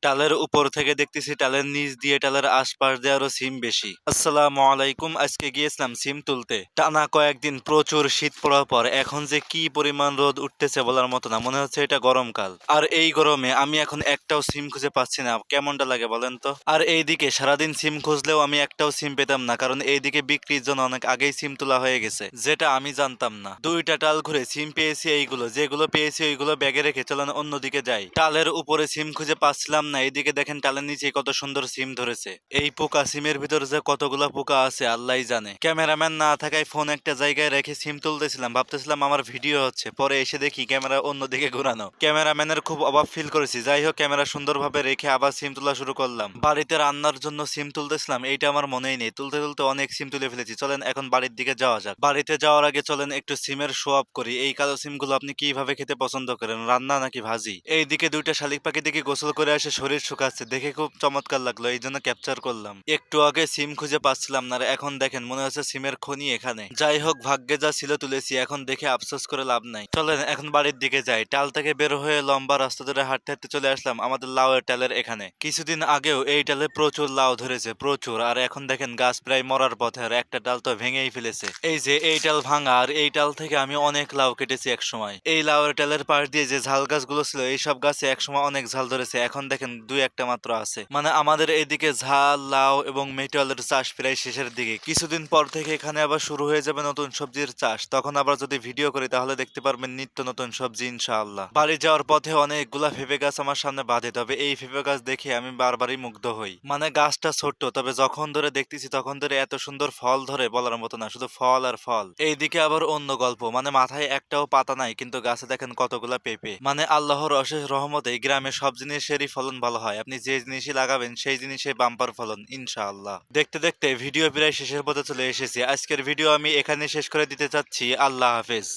টালের উপর থেকে দেখতেছি টালের নিচ দিয়ে টালের আশপাশ দিয়ে আরো সিম বেশি। আসসালামু আলাইকুম। আজকে গিয়েছিলাম সিম তুলতে। টানা কয়েকদিন প্রচুর শীত পড়ার পর এখন যে কি পরিমাণ রোদ উঠতেছে বলার মতো না, মনে হচ্ছে এটা গরমকাল। আর এই গরমে আমি এখন একটাও সিম খুঁজে পাচ্ছি না, কেমনটা লাগে বলেন তো। আর এইদিকে সারাদিন সিম খুঁজলেও আমি একটাও সিম পেতাম না, কারণ এইদিকে বিক্রির জন্য অনেক আগেই সিম তোলা হয়ে গেছে, যেটা আমি জানতাম না। দুইটা টাল ঘুরে সিম পেয়েছি, এইগুলো যেগুলো পেয়েছি ওইগুলো ব্যাগে রেখে চলেন অন্যদিকে যাই। টালের উপরে সিম খুঁজে পাচ্ছিলাম না, এইদিকে দেখেন টালের নিচে কত সুন্দর সিম ধরেছে। এই পোকা সিমের ভিতরে যে কতগুলা পোকা আছে আল্লাহই জানে। ক্যামেরাম্যান না থাকায় ফোন একটা জায়গায় রেখে সিম তুলতেছিলাম, ভাবতেছিলাম আমার ভিডিও হচ্ছে, পরে এসে দেখি ক্যামেরা অন্যদিকে ঘোরানো। ক্যামেরাম্যানের খুব অভাব ফিল করেছি। যাই হোক, ক্যামেরা সুন্দরভাবে রেখে আবার সিম তোলা শুরু করলাম। বাড়িতে রান্নার জন্য সিম তুলতেছিলাম, এইটা আমার মনেই নেই। তুলতে তুলতে অনেক সিম তুলে ফেলেছি। চলেন এখন বাড়ির দিকে যাওয়া যাক। বাড়িতে যাওয়ার আগে চলেন একটু সিমের শো অফ করি। এই কালো সিমগুলো আপনি কিভাবে খেতে পছন্দ করেন, রান্না নাকি ভাজি? এইদিকে দুইটা শালিক পাখি দেখে গোসল করে এসে শরীর শুকাচ্ছে, দেখে খুব চমৎকার লাগলো, এই জন্য ক্যাপচার করলাম। একটু আগে সিম খুঁজে পাচ্ছিলাম না, আর এখন দেখেন মনে হচ্ছে সিমের খনি এখানে। যাই হোক, ভাগ্যে যা ছিল তুলেছি, এখন দেখে আফসোস করে লাভ নাই। চলেন এখন বাড়ির দিকে যাই। টাল থেকে বের হয়ে লম্বা রাস্তা ধরে হাঁটতে হাঁটতে চলে আসলাম আমাদের লাউয়ের টালের এখানে। কিছুদিন আগেও এই টালে প্রচুর লাউ ধরেছে, প্রচুর। আর এখন দেখেন গাছ প্রায় মরার পথে, আর একটা ডাল তো ভেঙেই ফেলেছে। এই যে এই ডাল ভাঙা, আর এই ডাল থেকে আমি অনেক লাউ কেটেছি এক সময়। এই লাউয়ের ডালের পাশ দিয়ে যে ঝাল গাছগুলো ছিল, এইসব গাছে একসময় অনেক ঝাল ধরেছে, এখন দেখেন দুই একটা মাত্র আছে। মানে আমাদের এদিকে ঝাল, লাউ এবং মেটলের চাষ প্রায় শেষের দিকে। কিছুদিন পর থেকে এখানে আবার শুরু হয়ে যাবে নতুন সবজির চাষ। তখন আবার যদি ভিডিও করি তাহলে দেখতে পারবেন নিত্য নতুন সবজি ইনশাআল্লাহ। বাড়ি যাওয়ার পথে অনেকগুলা পেঁপে গাছ আমার সামনে বাঁধে, তবে এই পেঁপে গাছ দেখে আমি বারবারই মুগ্ধ হই। মানে গাছটা ছোট্ট, তবে যখন ধরে দেখতেছি তখন ধরে এত সুন্দর ফল ধরে বলার মতো না, শুধু ফল আর ফল। এইদিকে আবার অন্য গল্প, মানে মাথায় একটাও পাতা নাই, কিন্তু গাছে দেখেন কতগুলা পেঁপে। মানে আল্লাহর অশেষ রহমতে এই গ্রামে সব জিনিসেরই ফলন ভালো হয়। আপনি যে জিনিসই লাগাবেন সেই জিনিসে বাম্পার ফলন ইনশাআল্লাহ। দেখতে দেখতে ভিডিও প্রায় শেষের পথে চলে এসেছি। আজকের ভিডিও আমি এখানে শেষ করে দিতে চাচ্ছি। আল্লাহ হাফেজ।